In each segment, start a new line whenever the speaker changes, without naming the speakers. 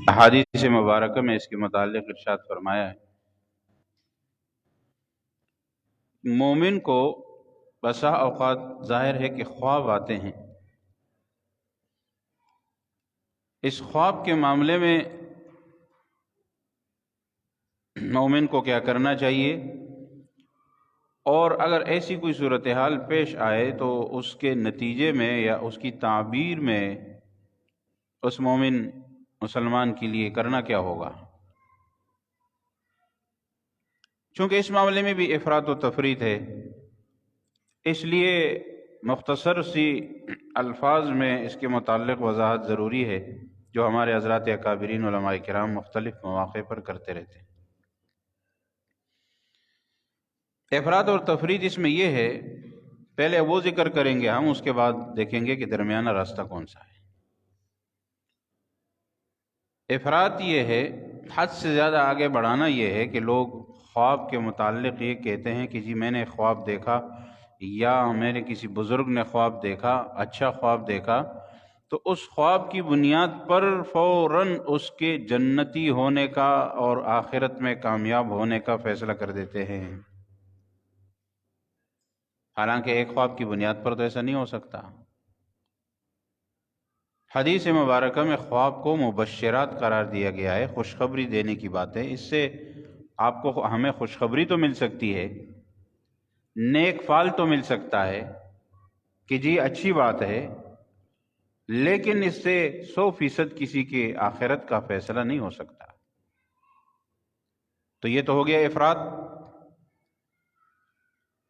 احادیث مبارکہ میں اس کے متعلق ارشاد فرمایا ہے، مومن کو بسا اوقات ظاہر ہے کہ خواب آتے ہیں۔ اس خواب کے معاملے میں مومن کو کیا کرنا چاہیے، اور اگر ایسی کوئی صورتحال پیش آئے تو اس کے نتیجے میں یا اس کی تعبیر میں اس مومن مسلمان کے لیے کرنا کیا ہوگا۔ چونکہ اس معاملے میں بھی افراط و تفریط ہے، اس لیے مختصر سی الفاظ میں اس کے متعلق وضاحت ضروری ہے، جو ہمارے حضرات اکابرین علماء کرام مختلف مواقع پر کرتے رہتے ہیں۔ افراط اور تفریط اس میں یہ ہے، پہلے وہ ذکر کریں گے ہم، اس کے بعد دیکھیں گے کہ درمیانہ راستہ کون سا ہے۔ افراط یہ ہے، حد سے زیادہ آگے بڑھانا یہ ہے کہ لوگ خواب کے متعلق یہ کہتے ہیں کہ جی میں نے خواب دیکھا، یا میرے کسی بزرگ نے خواب دیکھا، اچھا خواب دیکھا، تو اس خواب کی بنیاد پر فوراً اس کے جنتی ہونے کا اور آخرت میں کامیاب ہونے کا فیصلہ کر دیتے ہیں۔ حالانکہ ایک خواب کی بنیاد پر تو ایسا نہیں ہو سکتا۔ حدیث مبارکہ میں خواب کو مبشرات قرار دیا گیا ہے، خوشخبری دینے کی باتیں۔ اس سے آپ کو ہمیں خوشخبری تو مل سکتی ہے، نیک فال تو مل سکتا ہے کہ جی اچھی بات ہے، لیکن اس سے 100% کسی کے آخرت کا فیصلہ نہیں ہو سکتا۔ تو یہ تو ہو گیا افراط۔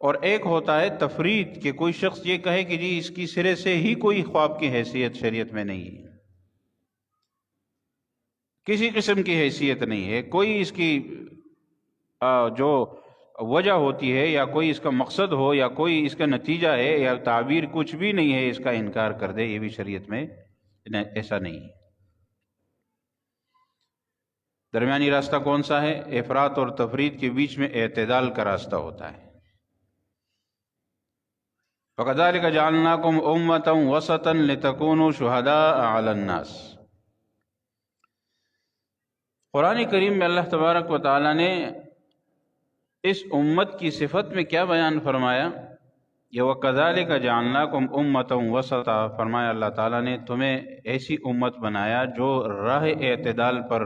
اور ایک ہوتا ہے تفریط، کہ کوئی شخص یہ کہے کہ جی اس کی سرے سے ہی کوئی خواب کی حیثیت شریعت میں نہیں ہے، کسی قسم کی حیثیت نہیں ہے، کوئی اس کی جو وجہ ہوتی ہے یا کوئی اس کا مقصد ہو یا کوئی اس کا نتیجہ ہے یا تعبیر کچھ بھی نہیں ہے، اس کا انکار کر دے، یہ بھی شریعت میں ایسا نہیں ہے۔ درمیانی راستہ کون سا ہے؟ افراط اور تفریط کے بیچ میں اعتدال کا راستہ ہوتا ہے۔ وَكَذَلِكَ جَعَلْنَاكُمْ أُمَّةً وَسَطًا لِتَكُونُوا شُهَدَاءَ عَلَى النَّاسِ۔ قرآن کریم میں اللہ تبارک و تعالیٰ نے اس امت کی صفت میں کیا بیان فرمایا؟ یہ وَكَذَلِكَ جَعَلْنَاكُمْ أُمَّةً وَسَطًا، فرمایا اللہ تعالیٰ نے تمہیں ایسی امت بنایا جو راہ اعتدال پر،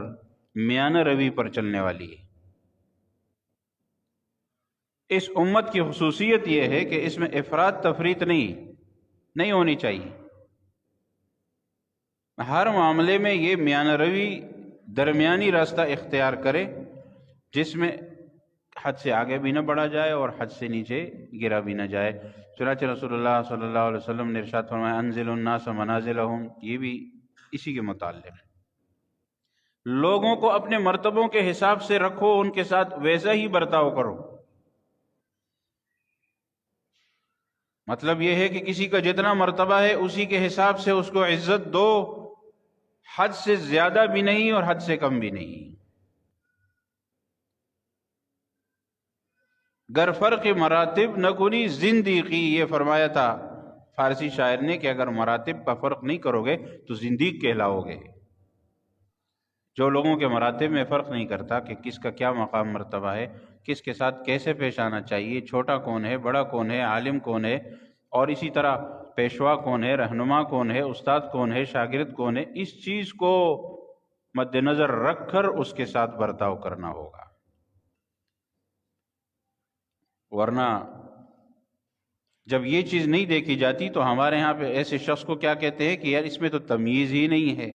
میانہ روی پر چلنے والی ہے۔ اس امت کی خصوصیت یہ ہے کہ اس میں افراط تفریط نہیں ہونی چاہیے۔ ہر معاملے میں یہ میانہ روی، درمیانی راستہ اختیار کرے، جس میں حد سے آگے بھی نہ بڑھا جائے اور حد سے نیچے گرا بھی نہ جائے۔ چنانچہ رسول اللہ صلی اللہ علیہ وسلم نے ارشاد فرمایا انزل الناس منازلہم، یہ بھی اسی کے متعلق ہے۔ لوگوں کو اپنے مرتبوں کے حساب سے رکھو، ان کے ساتھ ویسا ہی برتاؤ کرو۔ مطلب یہ ہے کہ کسی کا جتنا مرتبہ ہے اسی کے حساب سے اس کو عزت دو، حد سے زیادہ بھی نہیں اور حد سے کم بھی نہیں۔ گر فرق مراتب نہ کنی زندیقی، یہ فرمایا تھا فارسی شاعر نے کہ اگر مراتب کا فرق نہیں کرو گے تو زندیق کہلاؤ گے۔ جو لوگوں کے مراتب میں فرق نہیں کرتا کہ کس کا کیا مقام مرتبہ ہے، کس کے ساتھ کیسے پیش آنا چاہیے، چھوٹا کون ہے، بڑا کون ہے، عالم کون ہے، اور اسی طرح پیشوا کون ہے، رہنما کون ہے، استاد کون ہے، شاگرد کون ہے، اس چیز کو مد نظر رکھ کر اس کے ساتھ برتاؤ کرنا ہوگا۔ ورنہ جب یہ چیز نہیں دیکھی جاتی تو ہمارے ہاں پہ ایسے شخص کو کیا کہتے ہیں کہ یار اس میں تو تمیز ہی نہیں ہے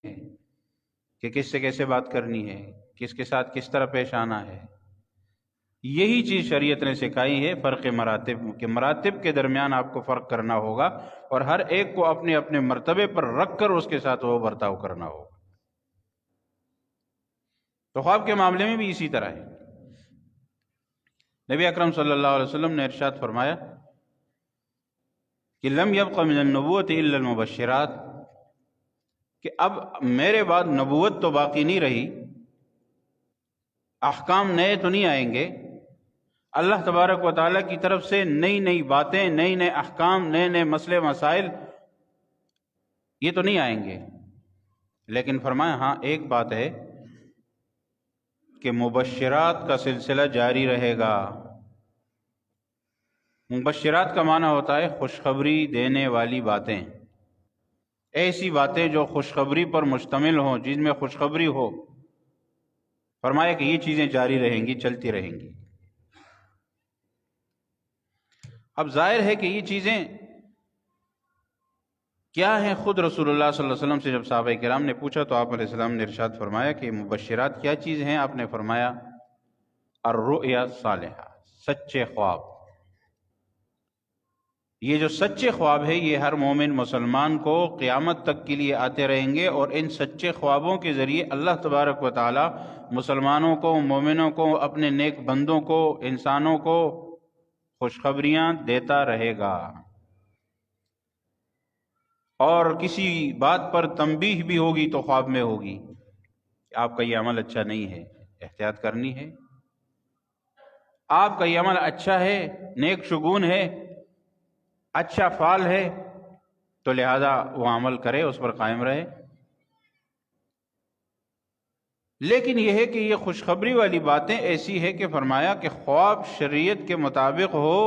کہ کس سے کیسے بات کرنی ہے، کس کے ساتھ کس طرح پیش آنا ہے۔ یہی چیز شریعت نے سکھائی ہے، فرق مراتب کے، مراتب کے درمیان آپ کو فرق کرنا ہوگا اور ہر ایک کو اپنے اپنے مرتبے پر رکھ کر اس کے ساتھ وہ برتاؤ کرنا ہوگا۔ تو خواب کے معاملے میں بھی اسی طرح ہے۔ نبی اکرم صلی اللہ علیہ وسلم نے ارشاد فرمایا کہ لم یبق من النبوۃ الا المبشرات، کہ اب میرے بعد نبوت تو باقی نہیں رہی، احکام نئے تو نہیں آئیں گے، اللہ تبارک و تعالیٰ کی طرف سے نئی نئی باتیں، نئے نئے احکام، نئے نئے مسئلے مسائل، یہ تو نہیں آئیں گے، لیکن فرمایا ہاں ایک بات ہے کہ مبشرات کا سلسلہ جاری رہے گا۔ مبشرات کا معنی ہوتا ہے خوشخبری دینے والی باتیں، ایسی باتیں جو خوشخبری پر مشتمل ہوں، جن میں خوشخبری ہو۔ فرمایا کہ یہ چیزیں جاری رہیں گی، چلتی رہیں گی۔ اب ظاہر ہے کہ یہ چیزیں کیا ہیں؟ خود رسول اللہ صلی اللہ علیہ وسلم سے جب صحابہ کرام نے پوچھا تو آپ علیہ السلام نے ارشاد فرمایا کہ مبشرات کیا چیز ہیں؟ آپ نے فرمایا الرؤیا صالحہ، سچے خواب۔ یہ جو سچے خواب ہے یہ ہر مومن مسلمان کو قیامت تک کے لیے آتے رہیں گے، اور ان سچے خوابوں کے ذریعے اللہ تبارک و تعالی مسلمانوں کو، مومنوں کو، اپنے نیک بندوں کو، انسانوں کو خوشخبریاں دیتا رہے گا، اور کسی بات پر تنبیہ بھی ہوگی تو خواب میں ہوگی کہ آپ کا یہ عمل اچھا نہیں ہے، احتیاط کرنی ہے، آپ کا یہ عمل اچھا ہے، نیک شگون ہے، اچھا فعال ہے، تو لہذا وہ عمل کرے، اس پر قائم رہے۔ لیکن یہ ہے کہ یہ خوشخبری والی باتیں ایسی ہے کہ فرمایا کہ خواب شریعت کے مطابق ہو،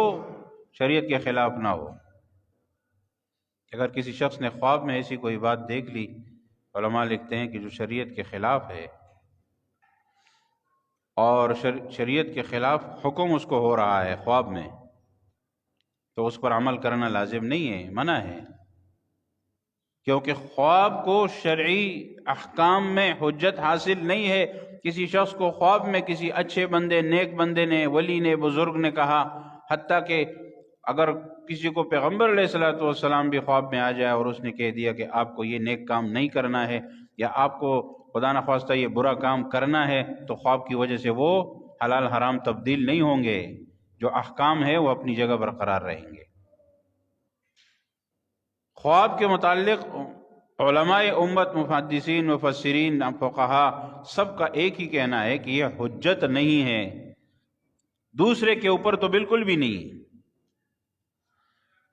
شریعت کے خلاف نہ ہو۔ اگر کسی شخص نے خواب میں ایسی کوئی بات دیکھ لی، علماء لکھتے ہیں کہ جو شریعت کے خلاف ہے، اور شریعت کے خلاف حکم اس کو ہو رہا ہے خواب میں، تو اس پر عمل کرنا لازم نہیں ہے، منع ہے، کیونکہ خواب کو شرعی احکام میں حجت حاصل نہیں ہے۔ کسی شخص کو خواب میں کسی اچھے بندے، نیک بندے نے، ولی نے، بزرگ نے کہا، حتیٰ کہ اگر کسی کو پیغمبر علیہ الصلوۃ والسلام بھی خواب میں آ جائے اور اس نے کہہ دیا کہ آپ کو یہ نیک کام نہیں کرنا ہے، یا آپ کو خدا نخواستہ یہ برا کام کرنا ہے، تو خواب کی وجہ سے وہ حلال حرام تبدیل نہیں ہوں گے، جو احکام ہے وہ اپنی جگہ برقرار رہیں گے۔ خواب کے متعلق علماء امت، محدثین، مفسرین، فقہا، سب کا ایک ہی کہنا ہے کہ یہ حجت نہیں ہے، دوسرے کے اوپر تو بالکل بھی نہیں۔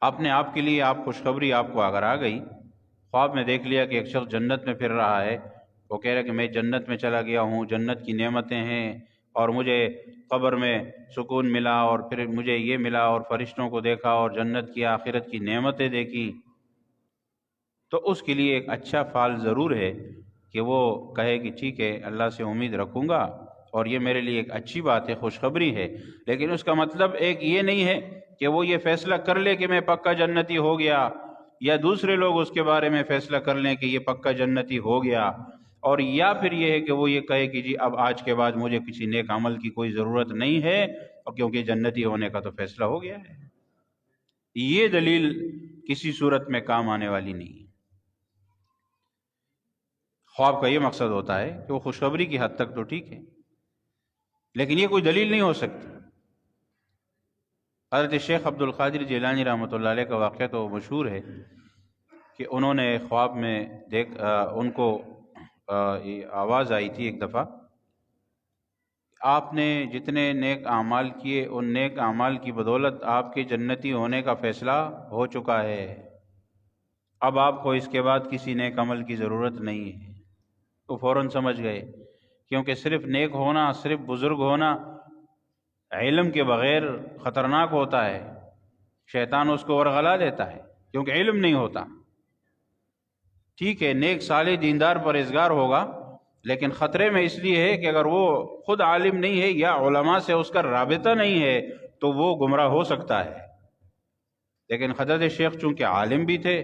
اپنے آپ کے لیے آپ خوشخبری آپ کو اگر آ گئی، خواب میں دیکھ لیا کہ ایک شخص جنت میں پھر رہا ہے، وہ کہہ رہا ہے کہ میں جنت میں چلا گیا ہوں، جنت کی نعمتیں ہیں، اور مجھے قبر میں سکون ملا، اور پھر مجھے یہ ملا، اور فرشتوں کو دیکھا، اور جنت کی آخرت کی نعمتیں دیکھی، تو اس کے لیے ایک اچھا فعل ضرور ہے کہ وہ کہے کہ ٹھیک ہے، اللہ سے امید رکھوں گا، اور یہ میرے لیے ایک اچھی بات ہے، خوشخبری ہے۔ لیکن اس کا مطلب ایک یہ نہیں ہے کہ وہ یہ فیصلہ کر لے کہ میں پکا جنتی ہو گیا، یا دوسرے لوگ اس کے بارے میں فیصلہ کر لیں کہ یہ پکا جنتی ہو گیا، اور یا پھر یہ ہے کہ وہ یہ کہے کہ جی اب آج کے بعد مجھے کسی نیک عمل کی کوئی ضرورت نہیں ہے، اور کیونکہ جنتی ہونے کا تو فیصلہ ہو گیا ہے۔ یہ دلیل کسی صورت میں کام آنے والی نہیں ہے۔ خواب کا یہ مقصد ہوتا ہے کہ وہ خوشخبری کی حد تک تو ٹھیک ہے، لیکن یہ کوئی دلیل نہیں ہو سکتی۔ حضرت شیخ عبد القادر جیلانی رحمۃ اللہ علیہ کا واقعہ تو مشہور ہے کہ انہوں نے خواب میں ان کو آواز آئی تھی ایک دفعہ، آپ نے جتنے نیک اعمال کیے، ان نیک اعمال کی بدولت آپ کے جنتی ہونے کا فیصلہ ہو چکا ہے، اب آپ کو اس کے بعد کسی نیک عمل کی ضرورت نہیں ہے۔ تو فوراً سمجھ گئے، کیونکہ صرف نیک ہونا، صرف بزرگ ہونا علم کے بغیر خطرناک ہوتا ہے، شیطان اس کو ورغلا دیتا ہے، کیونکہ علم نہیں ہوتا۔ ٹھیک ہے، نیک صالح دیندار پرہیزگار ہوگا، لیکن خطرے میں اس لیے ہے کہ اگر وہ خود عالم نہیں ہے یا علماء سے اس کا رابطہ نہیں ہے تو وہ گمراہ ہو سکتا ہے۔ لیکن حضرت شیخ چونکہ عالم بھی تھے،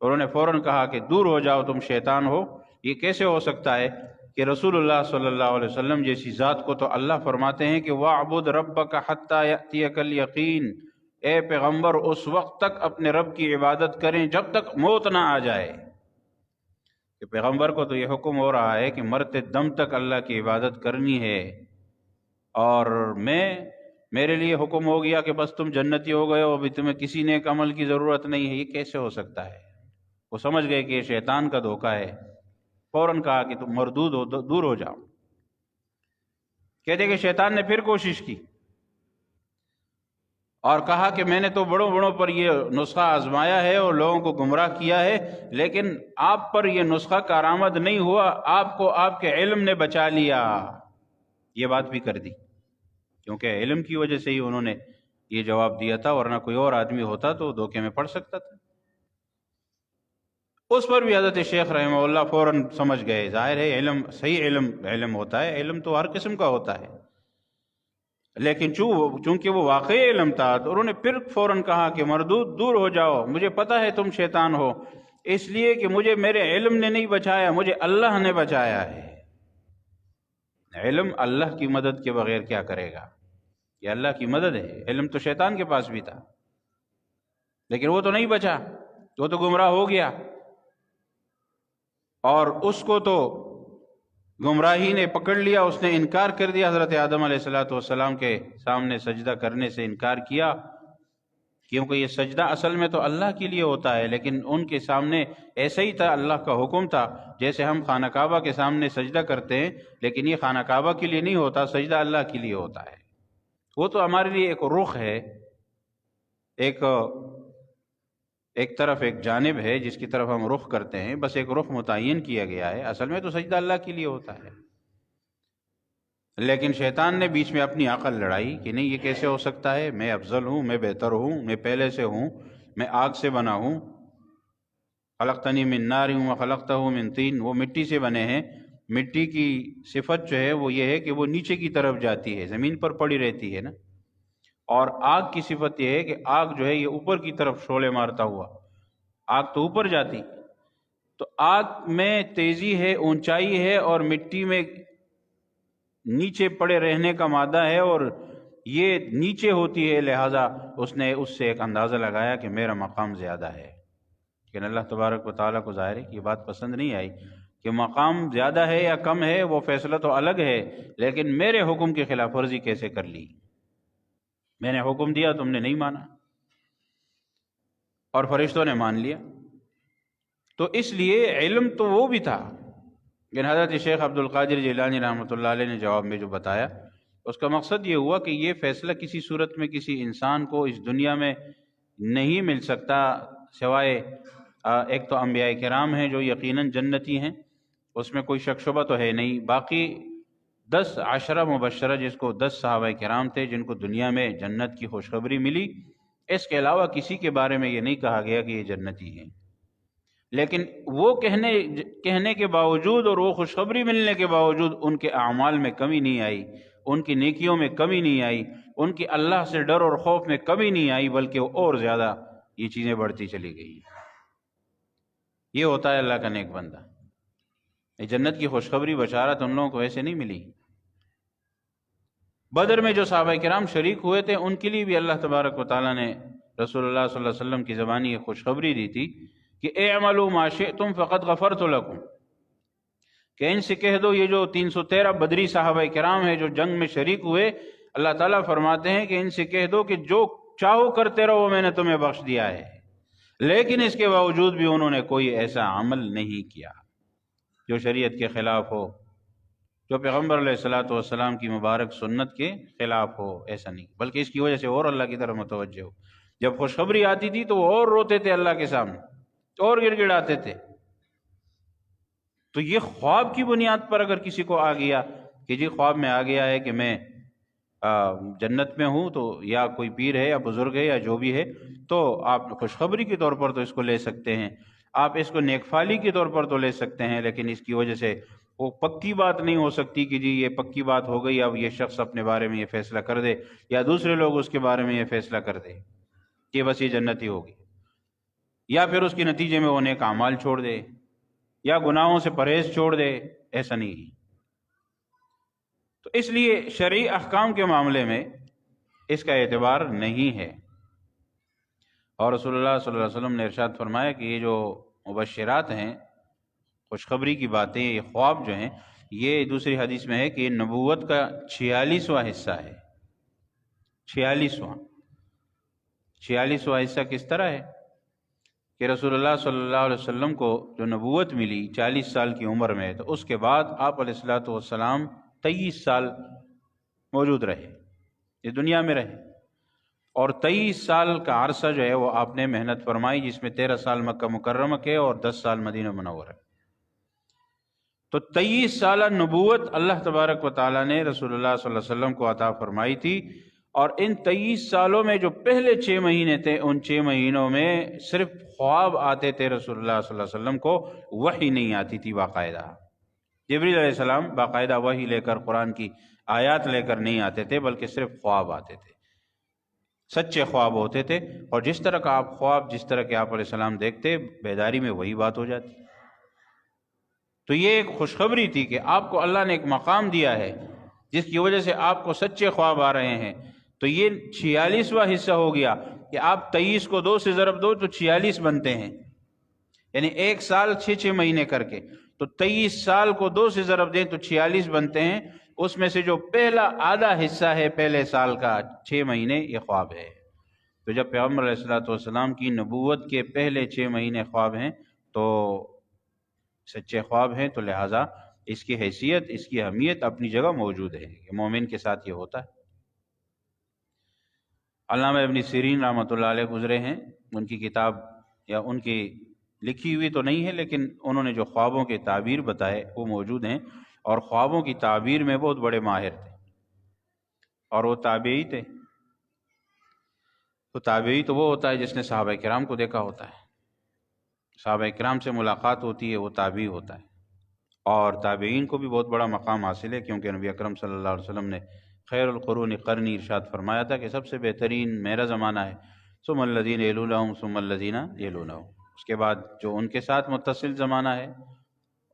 انہوں نے فوراً کہا کہ دور ہو جاؤ، تم شیطان ہو۔ یہ کیسے ہو سکتا ہے کہ رسول اللہ صلی اللہ علیہ وسلم جیسی ذات کو تو اللہ فرماتے ہیں کہ وَاعْبُدْ رَبَّكَ حَتَّى يَأْتِيَكَ الْيَقِينُ، اے پیغمبر اس وقت تک اپنے رب کی عبادت کریں جب تک موت نہ آ جائے۔ کہ پیغمبر کو تو یہ حکم ہو رہا ہے کہ مرتے دم تک اللہ کی عبادت کرنی ہے، اور میرے لیے حکم ہو گیا کہ بس تم جنتی ہو گئے ہو، ابھی تمہیں کسی نیک عمل کی ضرورت نہیں ہے۔ یہ کیسے ہو سکتا ہے؟ وہ سمجھ گئے کہ یہ شیطان کا دھوکہ ہے، فوراً کہا کہ تم مردود ہو، دور ہو جاؤ۔ کہتے کہ شیطان نے پھر کوشش کی، اور کہا کہ میں نے تو بڑوں بڑوں پر یہ نسخہ آزمایا ہے اور لوگوں کو گمراہ کیا ہے، لیکن آپ پر یہ نسخہ کارآمد نہیں ہوا، آپ کو آپ کے علم نے بچا لیا۔ یہ بات بھی کر دی، کیونکہ علم کی وجہ سے ہی انہوں نے یہ جواب دیا تھا، ورنہ کوئی اور آدمی ہوتا تو دھوکے میں پڑ سکتا تھا۔ اس پر بھی حضرت شیخ رحمہ اللہ فوراً سمجھ گئے، ظاہر ہے علم صحیح علم ہوتا ہے، علم تو ہر قسم کا ہوتا ہے، لیکن چونکہ وہ واقعی علم تھا تو انہوں نے پھر فوراً کہا کہ مردود دور ہو جاؤ، مجھے پتہ ہے تم شیطان ہو، اس لیے کہ مجھے میرے علم نے نہیں بچایا، مجھے اللہ نے بچایا ہے۔ علم اللہ کی مدد کے بغیر کیا کرے گا؟ یہ اللہ کی مدد ہے۔ علم تو شیطان کے پاس بھی تھا، لیکن وہ تو نہیں بچا، وہ تو گمراہ ہو گیا، اور اس کو تو گمراہی نے پکڑ لیا، اس نے انکار کر دیا، حضرت آدم علیہ السلام کے سامنے سجدہ کرنے سے انکار کیا، کیونکہ یہ سجدہ اصل میں تو اللہ کے لیے ہوتا ہے، لیکن ان کے سامنے ایسا ہی تھا، اللہ کا حکم تھا، جیسے ہم خانہ کعبہ کے سامنے سجدہ کرتے ہیں، لیکن یہ خانہ کعبہ کے لیے نہیں ہوتا، سجدہ اللہ کے لیے ہوتا ہے۔ وہ تو ہمارے لیے ایک رخ ہے، ایک طرف ایک جانب ہے جس کی طرف ہم رخ کرتے ہیں، بس ایک رخ متعین کیا گیا ہے، اصل میں تو سجدہ اللہ کے لیے ہوتا ہے۔ لیکن شیطان نے بیچ میں اپنی عقل لڑائی کہ نہیں، یہ کیسے ہو سکتا ہے، میں افضل ہوں، میں بہتر ہوں، میں پہلے سے ہوں، میں آگ سے بنا ہوں، خلقتنی من نار وخلقتہ من طین، وہ مٹی سے بنے ہیں، مٹی کی صفت جو ہے وہ یہ ہے کہ وہ نیچے کی طرف جاتی ہے، زمین پر پڑی رہتی ہے نا، اور آگ کی صفت یہ ہے کہ آگ جو ہے یہ اوپر کی طرف شعلے مارتا ہوا، آگ تو اوپر جاتی، تو آگ میں تیزی ہے، اونچائی ہے، اور مٹی میں نیچے پڑے رہنے کا مادہ ہے، اور یہ نیچے ہوتی ہے، لہذا اس نے اس سے ایک اندازہ لگایا کہ میرا مقام زیادہ ہے، لیکن اللہ تبارک و تعالیٰ کو ظاہر ہے کہ یہ بات پسند نہیں آئی کہ مقام زیادہ ہے یا کم ہے، وہ فیصلہ تو الگ ہے، لیکن میرے حکم کی خلاف ورزی کیسے کر لی؟ میں نے حکم دیا تم نے نہیں مانا، اور فرشتوں نے مان لیا۔ تو اس لیے علم تو وہ بھی تھا، لیکن حضرت شیخ عبد القادر جیلانی رحمۃ اللہ علیہ نے جواب میں جو بتایا، اس کا مقصد یہ ہوا کہ یہ فیصلہ کسی صورت میں کسی انسان کو اس دنیا میں نہیں مل سکتا، سوائے ایک تو انبیاء کرام ہیں جو یقیناً جنتی ہیں، اس میں کوئی شک شبہ تو ہے نہیں، باقی 10 عشرہ مبشرہ، جس کو 10 صحابہ کرام تھے جن کو دنیا میں جنت کی خوشخبری ملی، اس کے علاوہ کسی کے بارے میں یہ نہیں کہا گیا کہ یہ جنتی ہیں، لیکن وہ کہنے کے باوجود اور وہ خوشخبری ملنے کے باوجود ان کے اعمال میں کمی نہیں آئی، ان کی نیکیوں میں کمی نہیں آئی، ان کی اللہ سے ڈر اور خوف میں کمی نہیں آئی، بلکہ اور زیادہ یہ چیزیں بڑھتی چلی گئی۔ یہ ہوتا ہے اللہ کا نیک بندہ۔ یہ جنت کی خوشخبری بشارت ان لوگوں کو ایسے نہیں ملی۔ بدر میں جو صحابہ کرام شریک ہوئے تھے ان کے لیے بھی اللہ تبارک و تعالیٰ نے رسول اللہ صلی اللہ علیہ وسلم کی زبانی یہ خوشخبری دی تھی کہ اعملوا ما شئتم فقد غفرت لکم، کہ ان سے کہہ دو، یہ جو 313 بدری صحابہ کرام ہیں جو جنگ میں شریک ہوئے، اللہ تعالیٰ فرماتے ہیں کہ ان سے کہہ دو کہ جو چاہو کرتے رہو، میں نے تمہیں بخش دیا ہے، لیکن اس کے باوجود بھی انہوں نے کوئی ایسا عمل نہیں کیا جو شریعت کے خلاف ہو، جو پیغمبر علیہ السلام کی مبارک سنت کے خلاف ہو، ایسا نہیں، بلکہ اس کی وجہ سے اور اللہ کی طرف متوجہ ہو۔ جب خوشخبری آتی تھی تو وہ اور روتے تھے اللہ کے سامنے، اور گڑ گڑاتے تھے۔ تو یہ خواب کی بنیاد پر اگر کسی کو آ گیا کہ جی خواب میں آ گیا ہے کہ میں جنت میں ہوں، تو یا کوئی پیر ہے یا بزرگ ہے یا جو بھی ہے، تو آپ خوشخبری کے طور پر تو اس کو لے سکتے ہیں، آپ اس کو نیک فالی کے طور پر تو لے سکتے ہیں، لیکن اس کی وجہ سے وہ پکی بات نہیں ہو سکتی کہ جی یہ پکی بات ہو گئی، اب یہ شخص اپنے بارے میں یہ فیصلہ کر دے یا دوسرے لوگ اس کے بارے میں یہ فیصلہ کر دے کہ بس یہ جنتی ہوگی، یا پھر اس کے نتیجے میں وہ نیک اعمال چھوڑ دے یا گناہوں سے پرہیز چھوڑ دے، ایسا نہیں ہے۔ تو اس لیے شرعی احکام کے معاملے میں اس کا اعتبار نہیں ہے، اور رسول اللہ صلی اللہ علیہ وسلم نے ارشاد فرمایا کہ یہ جو مبشرات ہیں، خوشخبری کی باتیں، یہ خواب جو ہیں، یہ دوسری حدیث میں ہے کہ یہ نبوت کا 46واں حصہ ہے۔ 46واں حصہ کس طرح ہے کہ رسول اللہ صلی اللہ علیہ وسلم کو جو نبوت ملی 40 سال کی عمر میں، تو اس کے بعد آپ علیہ الصلوۃ والسلام 23 سال موجود رہے، یہ دنیا میں رہے، اور 23 سال کا عرصہ جو ہے وہ آپ نے محنت فرمائی، جس میں 13 سال مکہ مکرمہ کے اور 10 سال مدینہ منورہ۔ تو 23 سالہ نبوت اللہ تبارک و تعالیٰ نے رسول اللہ صلی اللہ علیہ وسلم کو عطا فرمائی تھی، اور ان 23 سالوں میں جو پہلے 6 مہینے تھے، ان 6 مہینوں میں صرف خواب آتے تھے رسول اللہ صلی اللہ علیہ وسلم کو، وحی نہیں آتی تھی باقاعدہ۔ جبریل علیہ السلام باقاعدہ وحی لے کر، قرآن کی آیات لے کر نہیں آتے تھے، بلکہ صرف خواب آتے تھے، سچے خواب ہوتے تھے، اور جس طرح کا آپ خواب، جس طرح کے آپ علیہ السلام دیکھتے، بیداری میں وہی بات ہو جاتی۔ تو یہ ایک خوشخبری تھی کہ آپ کو اللہ نے ایک مقام دیا ہے جس کی وجہ سے آپ کو سچے خواب آ رہے ہیں۔ تو یہ 46واں حصہ ہو گیا کہ آپ 23 کو 2 سے ضرب دو تو 46 بنتے ہیں، یعنی 1 سال 6 مہینے کر کے، تو 23 سال کو 2 سے ضرب دیں تو 46 بنتے ہیں۔ اس میں سے جو پہلا آدھا حصہ ہے پہلے سال کا 6 مہینے، یہ خواب ہے۔ تو جب پیغمبر علیہ الصلوۃ والسلام کی نبوت کے پہلے 6 مہینے خواب ہیں تو سچے خواب ہیں، تو لہٰذا اس کی حیثیت، اس کی اہمیت اپنی جگہ موجود ہے کہ مومن کے ساتھ یہ ہوتا ہے۔ علامہ ابن سیرین رحمۃ اللہ علیہ گزرے ہیں، ان کی کتاب یا ان کی لکھی ہوئی تو نہیں ہے، لیکن انہوں نے جو خوابوں کے تعبیر بتائے وہ موجود ہیں، اور خوابوں کی تعبیر میں بہت بڑے ماہر تھے، اور وہ تابعی تھے۔ تو تابعی تو وہ ہوتا ہے جس نے صحابہ کرام کو دیکھا ہوتا ہے، صحابہ کرام سے ملاقات ہوتی ہے، وہ تابعی ہوتا ہے۔ اور تابعین کو بھی بہت بڑا مقام حاصل ہے، کیونکہ نبی اکرم صلی اللہ علیہ وسلم نے خیر القرون قرنی ارشاد فرمایا تھا کہ سب سے بہترین میرا زمانہ ہے، ثم الذین یلونہم ثم الذین یلونہم، اس کے بعد جو ان کے ساتھ متصل زمانہ ہے،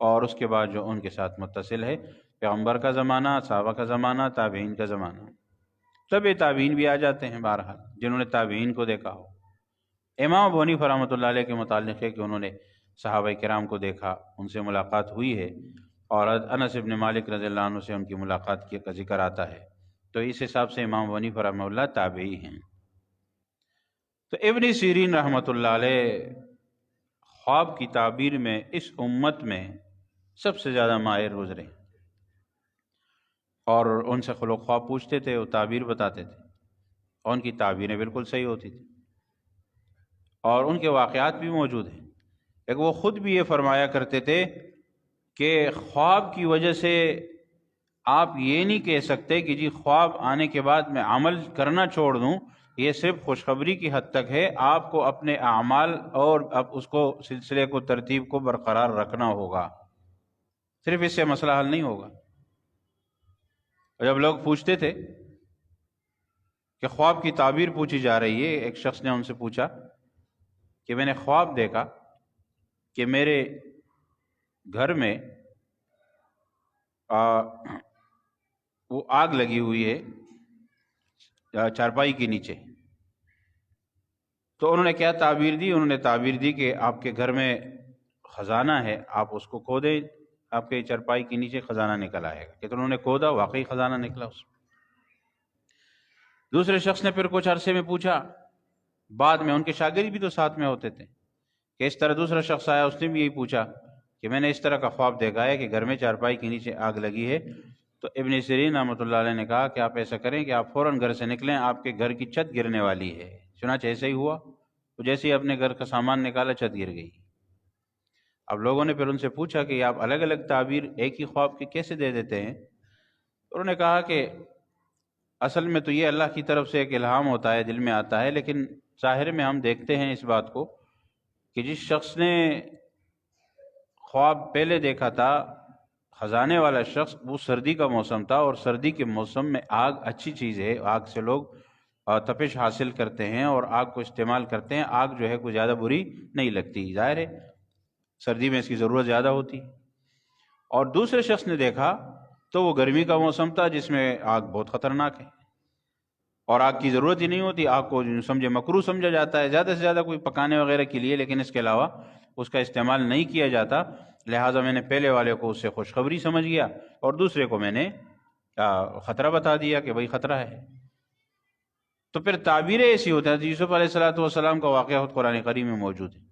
اور اس کے بعد جو ان کے ساتھ متصل ہے، پیغمبر کا زمانہ، صحابہ کا زمانہ، تابعین کا زمانہ۔ تب یہ تابعین بھی آ جاتے ہیں بہرحال، جنہوں نے تابعین کو دیکھا ہو۔ امام ابو حنیفہ رحمۃ اللہ علیہ کے متعلق ہے کہ انہوں نے صحابہ کرام کو دیکھا، ان سے ملاقات ہوئی ہے، اور انس ابن مالک رضی اللہ عنہ سے ان کی ملاقات کا ذکر آتا ہے۔ تو اس حساب سے امام ابو حنیفہ رحمہ اللہ تابعی ہیں۔ تو ابن سیرین رحمۃ اللہ علیہ خواب کی تعبیر میں اس امت میں سب سے زیادہ ماہر گزرے، اور ان سے لوگ خواب پوچھتے تھے، وہ تعبیر بتاتے تھے، اور ان کی تعبیریں بالکل صحیح ہوتی تھی، اور ان کے واقعات بھی موجود ہیں۔ لیکن وہ خود بھی یہ فرمایا کرتے تھے کہ خواب کی وجہ سے آپ یہ نہیں کہہ سکتے کہ جی خواب آنے کے بعد میں عمل کرنا چھوڑ دوں، یہ صرف خوشخبری کی حد تک ہے، آپ کو اپنے اعمال اور اب اس کو سلسلے کو، ترتیب کو برقرار رکھنا ہوگا، صرف اس سے مسئلہ حل نہیں ہوگا۔ جب لوگ پوچھتے تھے کہ خواب کی تعبیر پوچھی جا رہی ہے، ایک شخص نے ان سے پوچھا کہ میں نے خواب دیکھا کہ میرے گھر میں وہ آگ لگی ہوئی ہے چارپائی کے نیچے۔ تو انہوں نے کیا تعبیر دی؟ انہوں نے تعبیر دی کہ آپ کے گھر میں خزانہ ہے، آپ اس کو کھودیں، آپ کے چارپائی کے نیچے خزانہ نکل آئے گا۔ کہ انہوں نے کھودا، واقعی خزانہ نکلا اس میں۔ دوسرے شخص نے پھر کچھ عرصے میں پوچھا، بعد میں ان کے شاگرد بھی تو ساتھ میں ہوتے تھے، کہ اس طرح دوسرا شخص آیا، اس نے بھی یہی پوچھا کہ میں نے اس طرح کا خواب دیکھا ہے کہ گھر میں چارپائی کے نیچے آگ لگی ہے۔ تو ابن سیرین رحمۃ اللہ علیہ نے کہا کہ آپ ایسا کریں کہ آپ فوراً گھر سے نکلیں، آپ کے گھر کی چھت گرنے والی ہے۔ چنانچہ ایسا ہی ہوا، تو جیسے ہی اپنے گھر کا سامان نکالا، چھت گر گئی۔ اب لوگوں نے پھر ان سے پوچھا کہ آپ الگ الگ تعبیر ایک ہی خواب کی کیسے دے دیتے ہیں؟ انہوں نے کہا کہ اصل میں تو یہ اللہ کی طرف سے ایک الہام ہوتا ہے، دل میں آتا ہے، لیکن ظاہر میں ہم دیکھتے ہیں اس بات کو کہ جس شخص نے خواب پہلے دیکھا تھا، خزانے والا شخص، وہ سردی کا موسم تھا، اور سردی کے موسم میں آگ اچھی چیز ہے، آگ سے لوگ تپش حاصل کرتے ہیں اور آگ کو استعمال کرتے ہیں۔ آگ جو ہے کوئی زیادہ بری نہیں لگتی، ظاہر ہے سردی میں اس کی ضرورت زیادہ ہوتی۔ اور دوسرے شخص نے دیکھا تو وہ گرمی کا موسم تھا جس میں آگ بہت خطرناک ہے، اور آگ کی ضرورت ہی نہیں ہوتی، آگ کو سمجھے مکروہ سمجھا جاتا ہے زیادہ سے زیادہ کوئی پکانے وغیرہ کے لیے، لیکن اس کے علاوہ اس کا استعمال نہیں کیا جاتا۔ لہٰذا میں نے پہلے والے کو اس سے خوشخبری سمجھ گیا، اور دوسرے کو میں نے خطرہ بتا دیا کہ بھائی خطرہ ہے۔ تو پھر تعبیریں ایسی ہوتی ہیں۔ یوسف علیہ السلام کا واقعہ خود قرآن کریم میں موجود ہے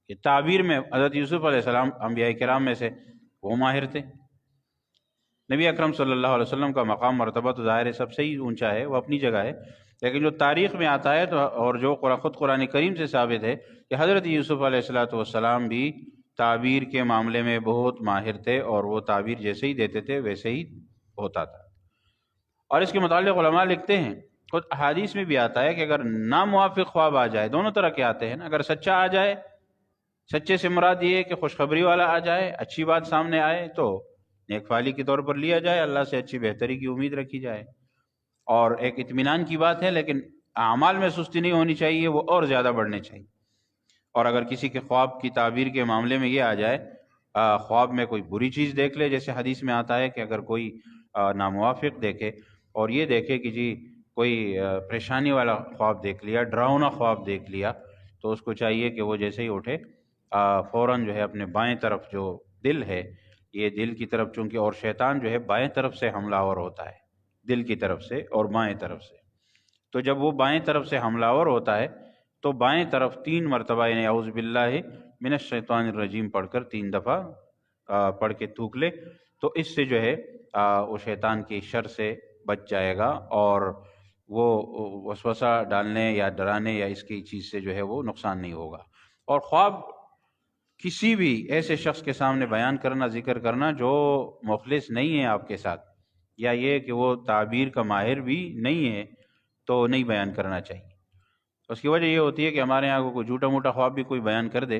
کہ تعبیر میں حضرت یوسف علیہ السلام انبیاء کرام میں سے وہ ماہر تھے۔ نبی اکرم صلی اللہ علیہ وسلم کا مقام مرتبہ تو ظاہر ہے سب سے ہی اونچا ہے، وہ اپنی جگہ ہے، لیکن جو تاریخ میں آتا ہے تو اور جو خود قرآن کریم سے ثابت ہے کہ حضرت یوسف علیہ السلام بھی تعبیر کے معاملے میں بہت ماہر تھے، اور وہ تعبیر جیسے ہی دیتے تھے ویسے ہی ہوتا تھا۔ اور اس کے متعلق علماء لکھتے ہیں، خود احادیث میں بھی آتا ہے کہ اگر ناموافق خواب آ جائے، دونوں طرح کے آتے ہیں نا، اگر سچا آ جائے، سچے سے مراد یہ ہے کہ خوشخبری والا آ جائے، اچھی بات سامنے آئے، تو نیک فعلی کے طور پر لیا جائے، اللہ سے اچھی بہتری کی امید رکھی جائے، اور ایک اطمینان کی بات ہے، لیکن اعمال میں سستی نہیں ہونی چاہیے، وہ اور زیادہ بڑھنے چاہیے۔ اور اگر کسی کے خواب کی تعبیر کے معاملے میں یہ آ جائے، خواب میں کوئی بری چیز دیکھ لے، جیسے حدیث میں آتا ہے کہ اگر کوئی ناموافق دیکھے اور یہ دیکھے کہ جی کوئی پریشانی والا خواب دیکھ لیا، ڈراؤنا خواب دیکھ لیا، تو اس کو چاہیے کہ وہ جیسے ہی اٹھے فوراً جو ہے اپنے بائیں طرف جو دل ہے، یہ دل کی طرف، چونکہ اور شیطان جو ہے بائیں طرف سے حملہ آور ہوتا ہے، دل کی طرف سے اور بائیں طرف سے، تو جب وہ بائیں طرف سے حملہ آور ہوتا ہے تو بائیں طرف 3 مرتبہ یعنی اعوذ باللہ من الشیطان الرجیم پڑھ کر 3 دفعہ پڑھ کے تھوک لے، تو اس سے جو ہے وہ شیطان کی شر سے بچ جائے گا، اور وہ وسوسہ ڈالنے یا ڈرانے یا اس کی چیز سے جو ہے وہ نقصان نہیں ہوگا۔ اور خواب کسی بھی ایسے شخص کے سامنے بیان کرنا، ذکر کرنا جو مخلص نہیں ہے آپ کے ساتھ، یا یہ کہ وہ تعبیر کا ماہر بھی نہیں ہے، تو نہیں بیان کرنا چاہیے۔ اس کی وجہ یہ ہوتی ہے کہ ہمارے یہاں کوئی جھوٹا موٹا خواب بھی کوئی بیان کر دے،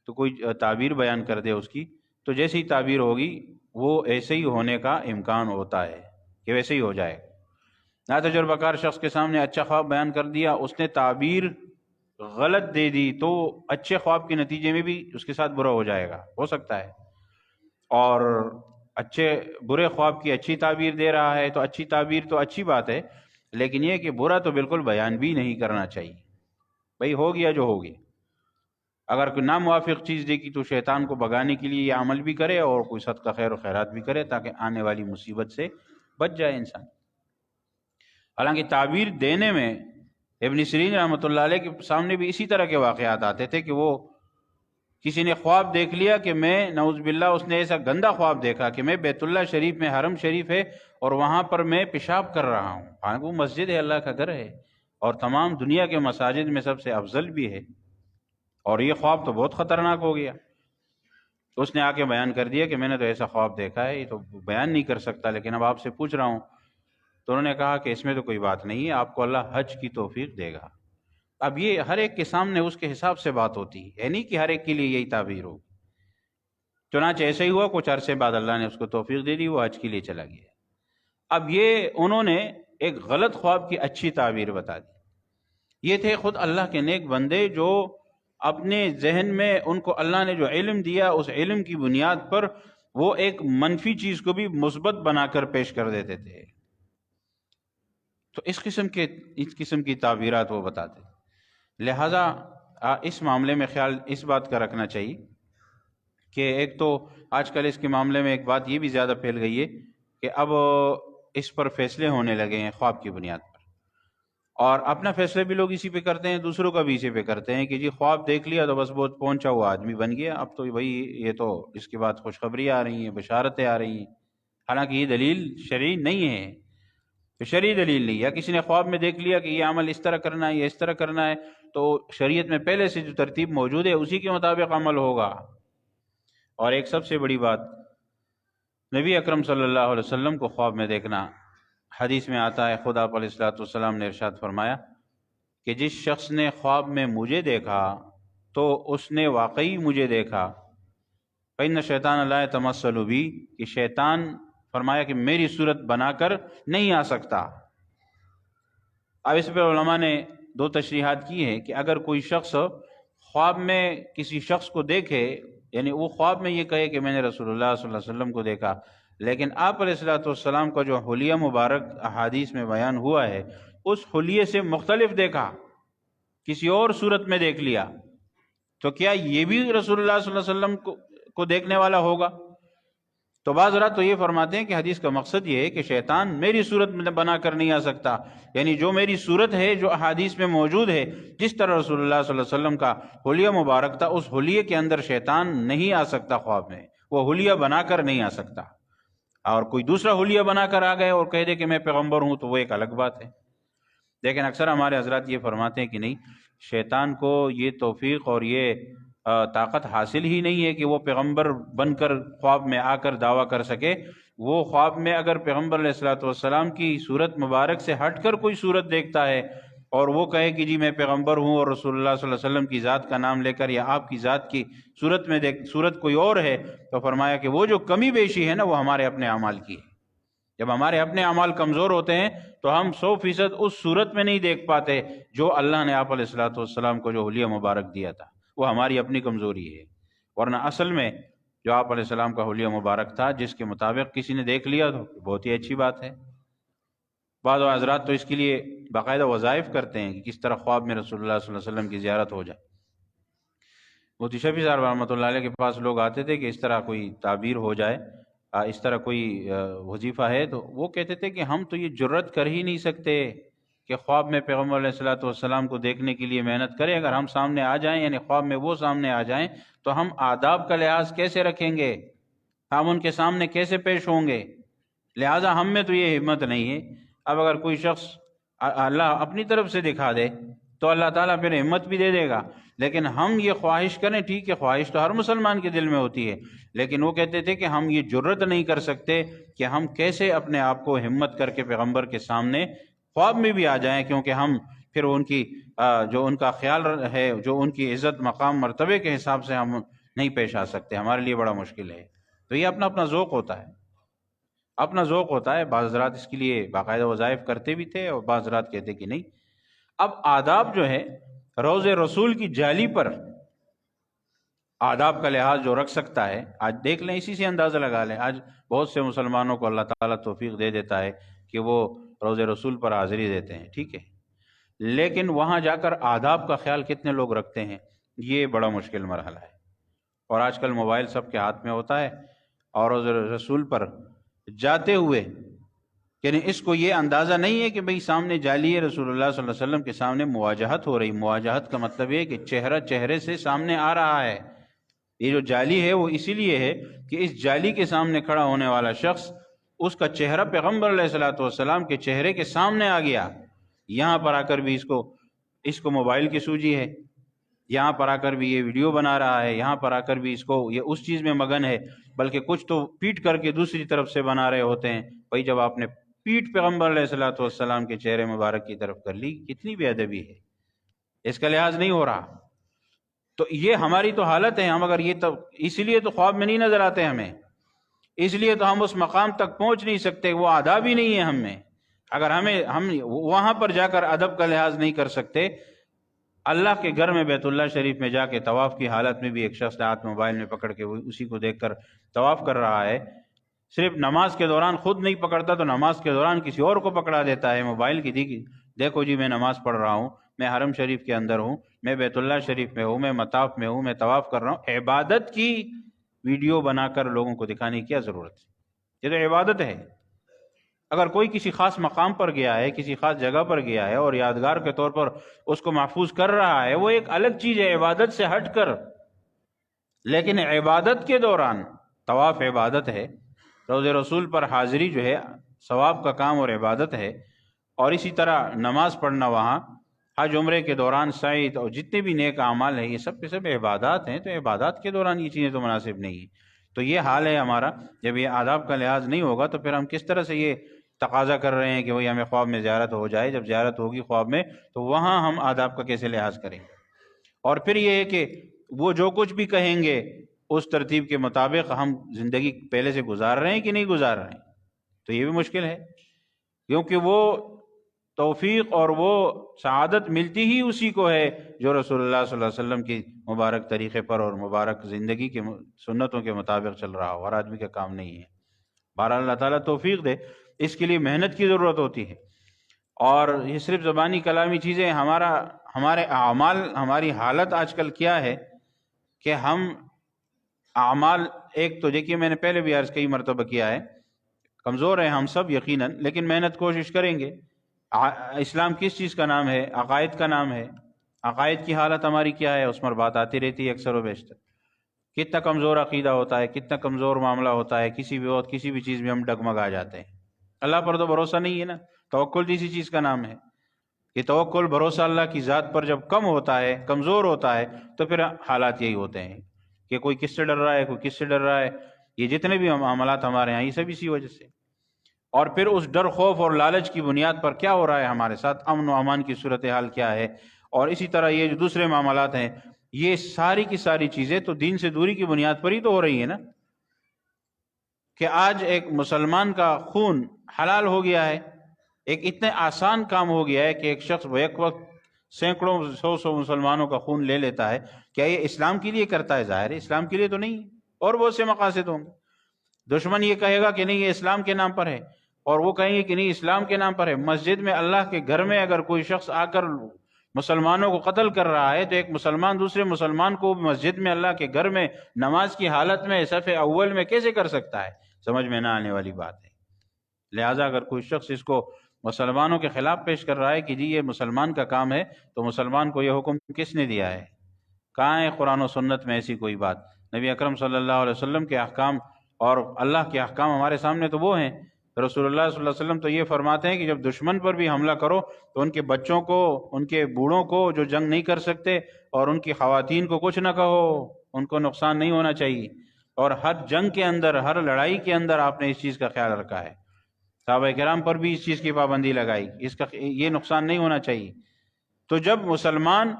تو کوئی تعبیر بیان کر دے اس کی، تو جیسی ہی تعبیر ہوگی وہ ایسے ہی ہونے کا امکان ہوتا ہے کہ ویسے ہی ہو جائے۔ نا تجربہ کار شخص کے سامنے اچھا خواب بیان کر دیا، اس نے تعبیر غلط دے دی، تو اچھے خواب کے نتیجے میں بھی اس کے ساتھ برا ہو جائے گا، ہو سکتا ہے۔ اور برے خواب کی اچھی تعبیر دے رہا ہے، تو اچھی تعبیر تو اچھی بات ہے، لیکن یہ کہ برا تو بالکل بیان بھی نہیں کرنا چاہیے۔ بھئی ہو گیا جو ہو گیا، اگر کوئی ناموافق چیز دیکھی تو شیطان کو بھگانے کے لیے یہ عمل بھی کرے، اور کوئی صدقہ خیر و خیرات بھی کرے، تاکہ آنے والی مصیبت سے بچ جائے انسان۔ حالانکہ تعبیر دینے میں ابن سیرین رحمۃ اللہ علیہ کے سامنے بھی اسی طرح کے واقعات آتے تھے کہ وہ کسی نے خواب دیکھ لیا کہ میں نعوذ باللہ، اس نے ایسا گندا خواب دیکھا کہ میں بیت اللہ شریف میں، حرم شریف ہے، اور وہاں پر میں پیشاب کر رہا ہوں، حالانکہ وہ مسجد ہے، اللہ کا گھر ہے، اور تمام دنیا کے مساجد میں سب سے افضل بھی ہے، اور یہ خواب تو بہت خطرناک ہو گیا۔ تو اس نے آ کے بیان کر دیا کہ میں نے تو ایسا خواب دیکھا ہے، یہ تو بیان نہیں کر سکتا، لیکن اب آپ سے پوچھ رہا ہوں۔ تو انہوں نے کہا کہ اس میں تو کوئی بات نہیں ہے، آپ کو اللہ حج کی توفیق دے گا۔ اب یہ ہر ایک کے سامنے اس کے حساب سے بات ہوتی ہے، یعنی کہ ہر ایک کے لیے یہی تعبیر ہو۔ چنانچہ ایسا ہی ہوا، کچھ عرصے بعد اللہ نے اس کو توفیق دے دی، وہ حج کے لیے چلا گیا۔ اب یہ انہوں نے ایک غلط خواب کی اچھی تعبیر بتا دی۔ یہ تھے خود اللہ کے نیک بندے جو اپنے ذہن میں ان کو اللہ نے جو علم دیا، اس علم کی بنیاد پر وہ ایک منفی چیز کو بھی مثبت بنا کر پیش کر دیتے تھے۔ تو اس قسم کی تعبیرات وہ بتاتے۔ لہذا اس معاملے میں خیال اس بات کا رکھنا چاہیے کہ ایک تو آج کل اس کے معاملے میں ایک بات یہ بھی زیادہ پھیل گئی ہے کہ اب اس پر فیصلے ہونے لگے ہیں خواب کی بنیاد پر، اور اپنا فیصلے بھی لوگ اسی پہ کرتے ہیں، دوسروں کا بھی اسی پہ کرتے ہیں کہ جی خواب دیکھ لیا تو بس بہت پہنچا ہوا آدمی بن گیا، اب تو بھائی یہ تو اس کے بعد خوشخبری آ رہی ہیں، بشارتیں آ رہی ہیں، حالانکہ یہ دلیل شرعی نہیں ہے، شرعی دلیل نہیں۔ یا کسی نے خواب میں دیکھ لیا کہ یہ عمل اس طرح کرنا ہے یا اس طرح کرنا ہے، تو شریعت میں پہلے سے جو ترتیب موجود ہے اسی کے مطابق عمل ہوگا۔ اور ایک سب سے بڑی بات، نبی اکرم صلی اللہ علیہ وسلم کو خواب میں دیکھنا، حدیث میں آتا ہے خدا علیہ الصلوۃ والسلام نے ارشاد فرمایا کہ جس شخص نے خواب میں مجھے دیکھا تو اس نے واقعی مجھے دیکھا، فإن الشیطان لا يتمثل بی، کہ شیطان فرمایا کہ میری صورت بنا کر نہیں آ سکتا۔ اب اس پر علماء نے 2 تشریحات کی ہیں کہ اگر کوئی شخص خواب میں کسی شخص کو دیکھے، یعنی وہ خواب میں یہ کہے کہ میں نے رسول اللہ صلی اللہ علیہ وسلم کو دیکھا، لیکن آپ علیہ الصلوۃ والسلام کا جو حلیہ مبارک احادیث میں بیان ہوا ہے اس حلیے سے مختلف دیکھا، کسی اور صورت میں دیکھ لیا، تو کیا یہ بھی رسول اللہ صلی اللہ علیہ وسلم کو دیکھنے والا ہوگا؟ تو بعض حضرات تو یہ فرماتے ہیں کہ حدیث کا مقصد یہ ہے کہ شیطان میری صورت میں بنا کر نہیں آ سکتا، یعنی جو میری صورت ہے، جو احادیث میں موجود ہے، جس طرح رسول اللہ صلی اللہ علیہ وسلم کا حلیہ مبارک تھا، اس حلیے کے اندر شیطان نہیں آ سکتا خواب میں، وہ حلیہ بنا کر نہیں آ سکتا۔ اور کوئی دوسرا حلیہ بنا کر آ گئے اور کہہ دے کہ میں پیغمبر ہوں تو وہ ایک الگ بات ہے۔ لیکن اکثر ہمارے حضرات یہ فرماتے ہیں کہ نہیں، شیطان کو یہ توفیق اور یہ طاقت حاصل ہی نہیں ہے کہ وہ پیغمبر بن کر خواب میں آ کر دعویٰ کر سکے۔ وہ خواب میں اگر پیغمبر علیہ الصلوۃ والسلام کی صورت مبارک سے ہٹ کر کوئی صورت دیکھتا ہے اور وہ کہے کہ جی میں پیغمبر ہوں اور رسول اللہ صلی اللہ علیہ وسلم کی ذات کا نام لے کر یا آپ کی ذات کی صورت میں صورت کوئی اور ہے، تو فرمایا کہ وہ جو کمی بیشی ہے نا وہ ہمارے اپنے اعمال کی ہے۔ جب ہمارے اپنے اعمال کمزور ہوتے ہیں تو ہم 100% اس صورت میں نہیں دیکھ پاتے جو اللہ نے آپ علیہ الصلوۃ والسلام کو جو حلیہ مبارک دیا تھا، وہ ہماری اپنی کمزوری ہے۔ ورنہ اصل میں جو آپ علیہ السلام کا حلیہ مبارک تھا جس کے مطابق کسی نے دیکھ لیا تو بہت ہی اچھی بات ہے۔ بعض حضرات تو اس کے لیے باقاعدہ وظائف کرتے ہیں کہ کس طرح خواب میں رسول اللہ صلی اللہ علیہ وسلم کی زیارت ہو جائے۔ مفتی شفیع صاحب رحمۃ اللہ علیہ کے پاس لوگ آتے تھے کہ اس طرح کوئی تعبیر ہو جائے، اس طرح کوئی وظیفہ ہے، تو وہ کہتے تھے کہ ہم تو یہ جرت کر ہی نہیں سکتے کہ خواب میں پیغمبر علیہ الصلوۃ والسلام کو دیکھنے کے لیے محنت کریں۔ اگر ہم سامنے آ جائیں، یعنی خواب میں وہ سامنے آ جائیں، تو ہم آداب کا لحاظ کیسے رکھیں گے، ہم ان کے سامنے کیسے پیش ہوں گے؟ لہٰذا ہم میں تو یہ ہمت نہیں ہے۔ اب اگر کوئی شخص اللہ اپنی طرف سے دکھا دے تو اللہ تعالیٰ پھر ہمت بھی دے دے گا، لیکن ہم یہ خواہش کریں، ٹھیک ہے خواہش تو ہر مسلمان کے دل میں ہوتی ہے، لیکن وہ کہتے تھے کہ ہم یہ جرت نہیں کر سکتے کہ ہم کیسے اپنے آپ کو ہمت کر کے پیغمبر کے سامنے خواب میں بھی آ جائیں، کیونکہ ہم پھر ان کی جو ان کا خیال ہے، جو ان کی عزت مقام مرتبے کے حساب سے ہم نہیں پیش آ سکتے، ہمارے لیے بڑا مشکل ہے۔ تو یہ اپنا اپنا ذوق ہوتا ہے، اپنا ذوق ہوتا ہے۔ بعض حضرات اس کے لیے باقاعدہ وظائف کرتے بھی تھے اور بعض حضرات کہتے کہ نہیں۔ اب آداب جو ہے، روض رسول کی جالی پر آداب کا لحاظ جو رکھ سکتا ہے، آج دیکھ لیں، اسی سے اندازہ لگا لیں، آج بہت سے مسلمانوں کو اللہ تعالیٰ توفیق دے دیتا ہے کہ وہ روض رسول پر حاضری دیتے ہیں، ٹھیک ہے، لیکن وہاں جا کر آداب کا خیال کتنے لوگ رکھتے ہیں، یہ بڑا مشکل مرحلہ ہے۔ اور آج کل موبائل سب کے ہاتھ میں ہوتا ہے، اور روض رسول پر جاتے ہوئے یعنی اس کو یہ اندازہ نہیں ہے کہ بھئی سامنے جالی ہے، رسول اللہ صلی اللہ علیہ وسلم کے سامنے مواجہت ہو رہی۔ مواجہت کا مطلب یہ کہ چہرہ چہرے سے سامنے آ رہا ہے۔ یہ جو جالی ہے وہ اسی لیے ہے کہ اس جالی کے سامنے کھڑا ہونے والا شخص، اس کا چہرہ پیغمبر علیہ الصلوۃ والسلام کے چہرے کے سامنے آ گیا۔ یہاں پر آ کر بھی اس کو موبائل کی سوجی ہے، یہاں پر آ کر بھی یہ ویڈیو بنا رہا ہے، یہاں پر آ کر بھی اس کو یہ اس چیز میں مگن ہے، بلکہ کچھ تو پیٹ کر کے دوسری طرف سے بنا رہے ہوتے ہیں۔ بھائی جب آپ نے پیٹ پیغمبر علیہ الصلوۃ والسلام کے چہرے مبارک کی طرف کر لی، کتنی بے ادبی ہے، اس کا لحاظ نہیں ہو رہا۔ تو یہ ہماری تو حالت ہے، ہم اگر یہ تو اس لیے تو خواب میں نہیں نظر آتے ہمیں، اس لیے تو ہم اس مقام تک پہنچ نہیں سکتے، وہ آداب ہی نہیں ہے ہم میں۔ اگر ہم وہاں پر جا کر ادب کا لحاظ نہیں کر سکتے، اللہ کے گھر میں بیت اللہ شریف میں جا کے طواف کی حالت میں بھی ایک شخص ہاتھ موبائل میں پکڑ کے اسی کو دیکھ کر طواف کر رہا ہے، صرف نماز کے دوران خود نہیں پکڑتا تو نماز کے دوران کسی اور کو پکڑا دیتا ہے موبائل کی، دیکھو جی میں نماز پڑھ رہا ہوں، میں حرم شریف کے اندر ہوں، میں بیت اللہ شریف میں ہوں، میں مطاف میں ہوں، میں طواف کر رہا ہوں۔ عبادت کی ویڈیو بنا کر لوگوں کو دکھانے کی کیا ضرورت ہے؟ یہ تو عبادت ہے۔ اگر کوئی کسی خاص مقام پر گیا ہے، کسی خاص جگہ پر گیا ہے اور یادگار کے طور پر اس کو محفوظ کر رہا ہے، وہ ایک الگ چیز ہے عبادت سے ہٹ کر۔ لیکن عبادت کے دوران طواف عبادت ہے، روض رسول پر حاضری جو ہے ثواب کا کام اور عبادت ہے، اور اسی طرح نماز پڑھنا وہاں، حج عمرے کے دوران سعی اور جتنے بھی نیک اعمال ہیں یہ سب کے سب عبادات ہیں، تو عبادات کے دوران یہ چیزیں تو مناسب نہیں ہیں۔ تو یہ حال ہے ہمارا، جب یہ آداب کا لحاظ نہیں ہوگا تو پھر ہم کس طرح سے یہ تقاضا کر رہے ہیں کہ وہی ہمیں خواب میں زیارت ہو جائے؟ جب زیارت ہوگی خواب میں تو وہاں ہم آداب کا کیسے لحاظ کریں گے؟ اور پھر یہ ہے کہ وہ جو کچھ بھی کہیں گے اس ترتیب کے مطابق ہم زندگی پہلے سے گزار رہے ہیں کہ نہیں گزار رہے ہیں، تو یہ بھی مشکل ہے، کیونکہ وہ توفیق اور وہ سعادت ملتی ہی اسی کو ہے جو رسول اللہ صلی اللہ علیہ وسلم کی مبارک طریقے پر اور مبارک زندگی کے سنتوں کے مطابق چل رہا ہو۔ ہر آدمی کا کام نہیں ہے، بہرحال اللہ تعالیٰ توفیق دے، اس کے لیے محنت کی ضرورت ہوتی ہے۔ اور یہ صرف زبانی کلامی چیزیں، ہمارے اعمال، ہماری حالت آج کل کیا ہے کہ ہم اعمال، ایک تو دیکھیے میں نے پہلے بھی عرض کئی مرتبہ کیا ہے، کمزور ہیں ہم سب یقیناً، لیکن محنت کوشش کریں گے۔ اسلام کس چیز کا نام ہے؟ عقائد کا نام ہے۔ عقائد کی حالت ہماری کیا ہے؟ اس پر بات آتی رہتی ہے اکثر و بیشتر۔ کتنا کمزور عقیدہ ہوتا ہے، کتنا کمزور معاملہ ہوتا ہے، کسی بھی وقت کسی بھی چیز میں ہم ڈگمگا جاتے ہیں۔ اللہ پر تو بھروسہ نہیں ہے نا، توکل جیسی چیز کا نام ہے۔ یہ توکل بھروسہ اللہ کی ذات پر جب کم ہوتا ہے، کمزور ہوتا ہے، تو پھر حالات یہی ہوتے ہیں کہ کوئی کس سے ڈر رہا ہے، کوئی کس سے ڈر رہا ہے۔ یہ جتنے بھی معاملات ہمارے یہاں، یہ سب اسی وجہ سے۔ اور پھر اس ڈر، خوف اور لالچ کی بنیاد پر کیا ہو رہا ہے ہمارے ساتھ، امن و امان کی صورتحال کیا ہے، اور اسی طرح یہ جو دوسرے معاملات ہیں، یہ ساری کی ساری چیزیں تو دین سے دوری کی بنیاد پر ہی تو ہو رہی ہیں نا۔ کہ آج ایک مسلمان کا خون حلال ہو گیا ہے، ایک اتنے آسان کام ہو گیا ہے کہ ایک شخص ایک وقت سینکڑوں سو مسلمانوں کا خون لے لیتا ہے۔ کیا یہ اسلام کے لیے کرتا ہے؟ ظاہر ہے اسلام کے لیے تو نہیں ہے، اور بہت سے مقاصد ہوں گے۔ دشمن یہ کہے گا کہ نہیں یہ اسلام کے نام پر ہے، اور وہ کہیں گے کہ نہیں اسلام کے نام پر ہے۔ مسجد میں، اللہ کے گھر میں اگر کوئی شخص آ کر مسلمانوں کو قتل کر رہا ہے، تو ایک مسلمان دوسرے مسلمان کو مسجد میں، اللہ کے گھر میں، نماز کی حالت میں، صف اول میں کیسے کر سکتا ہے؟ سمجھ میں نہ آنے والی بات ہے۔ لہٰذا اگر کوئی شخص اس کو مسلمانوں کے خلاف پیش کر رہا ہے کہ جی یہ مسلمان کا کام ہے، تو مسلمان کو یہ حکم کس نے دیا ہے؟ کہاں ہے قرآن و سنت میں ایسی کوئی بات؟ نبی اکرم صلی اللہ علیہ وسلم کے احکام اور اللہ کے احکام ہمارے سامنے تو وہ ہیں۔ رسول اللہ صلی اللہ علیہ وسلم تو یہ فرماتے ہیں کہ جب دشمن پر بھی حملہ کرو تو ان کے بچوں کو، ان کے بوڑھوں کو جو جنگ نہیں کر سکتے، اور ان کی خواتین کو کچھ نہ کہو، ان کو نقصان نہیں ہونا چاہیے۔ اور ہر جنگ کے اندر، ہر لڑائی کے اندر آپ نے اس چیز کا خیال رکھا ہے۔ صحابہ کرام پر بھی اس چیز کی پابندی لگائی، اس کا یہ نقصان نہیں ہونا چاہیے۔ تو جب مسلمان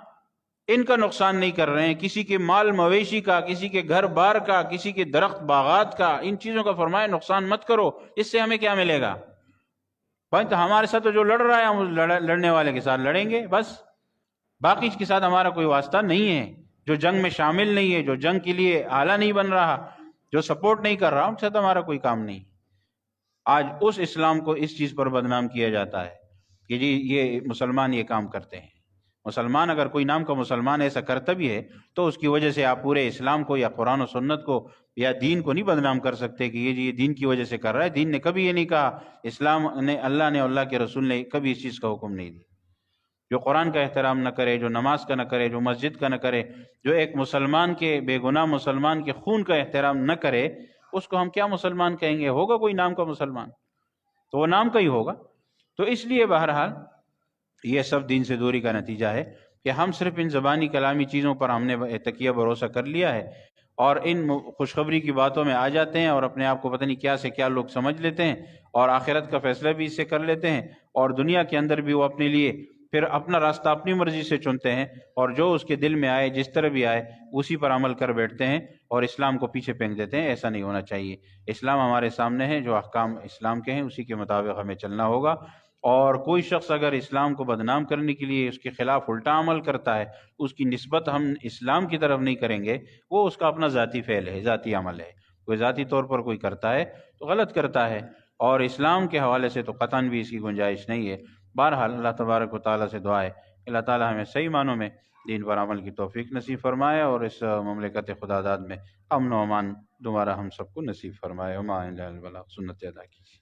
ان کا نقصان نہیں کر رہے ہیں، کسی کے مال مویشی کا، کسی کے گھر بار کا، کسی کے درخت باغات کا، ان چیزوں کا فرمایا نقصان مت کرو، اس سے ہمیں کیا ملے گا؟ بھائی تو ہمارے ساتھ جو لڑ رہا ہے ہم لڑنے والے کے ساتھ لڑیں گے بس، باقی کے ساتھ ہمارا کوئی واسطہ نہیں ہے۔ جو جنگ میں شامل نہیں ہے، جو جنگ کے لیے آلہ نہیں بن رہا، جو سپورٹ نہیں کر رہا، ان کے ساتھ ہمارا کوئی کام نہیں۔ آج اس اسلام کو اس چیز پر بدنام کیا جاتا ہے کہ جی یہ مسلمان یہ کام کرتے ہیں۔ مسلمان اگر کوئی نام کا مسلمان ایسا کرتا بھی ہے تو اس کی وجہ سے آپ پورے اسلام کو یا قرآن و سنت کو یا دین کو نہیں بدنام کر سکتے کہ یہ جی یہ دین کی وجہ سے کر رہا ہے۔ دین نے کبھی یہ نہیں کہا، اسلام نے، اللہ نے، اللہ کے رسول نے کبھی اس چیز کا حکم نہیں دیا۔ جو قرآن کا احترام نہ کرے، جو نماز کا نہ کرے، جو مسجد کا نہ کرے، جو ایک مسلمان کے، بے گناہ مسلمان کے خون کا احترام نہ کرے، اس کو ہم کیا مسلمان کہیں گے؟ ہوگا کوئی نام کا مسلمان تو وہ نام کا ہی ہوگا۔ تو اس لیے بہرحال یہ سب دین سے دوری کا نتیجہ ہے کہ ہم صرف ان زبانی کلامی چیزوں پر ہم نے تکیہ بھروسہ کر لیا ہے، اور ان خوشخبری کی باتوں میں آ جاتے ہیں، اور اپنے آپ کو پتہ نہیں کیا سے کیا لوگ سمجھ لیتے ہیں، اور آخرت کا فیصلہ بھی اس سے کر لیتے ہیں، اور دنیا کے اندر بھی وہ اپنے لیے پھر اپنا راستہ اپنی مرضی سے چنتے ہیں، اور جو اس کے دل میں آئے، جس طرح بھی آئے، اسی پر عمل کر بیٹھتے ہیں، اور اسلام کو پیچھے پھینک دیتے ہیں۔ ایسا نہیں ہونا چاہیے۔ اسلام ہمارے سامنے ہے، جو احکام اسلام کے ہیں اسی کے مطابق ہمیں چلنا ہوگا۔ اور کوئی شخص اگر اسلام کو بدنام کرنے کے لیے اس کے خلاف الٹا عمل کرتا ہے، اس کی نسبت ہم اسلام کی طرف نہیں کریں گے، وہ اس کا اپنا ذاتی فعل ہے، ذاتی عمل ہے۔ کوئی ذاتی طور پر کوئی کرتا ہے تو غلط کرتا ہے، اور اسلام کے حوالے سے تو قطعاً بھی اس کی گنجائش نہیں ہے۔ بہرحال اللہ تبارک و تعالیٰ سے دعا ہے کہ اللہ تعالیٰ ہمیں صحیح معنوں میں دین پر عمل کی توفیق نصیب فرمائے، اور اس مملکت خدا داد میں امن و امان دوبارہ ہم سب کو نصیب فرمائے۔ وما علینا الا البلاغ، سنت ادا کیجیے۔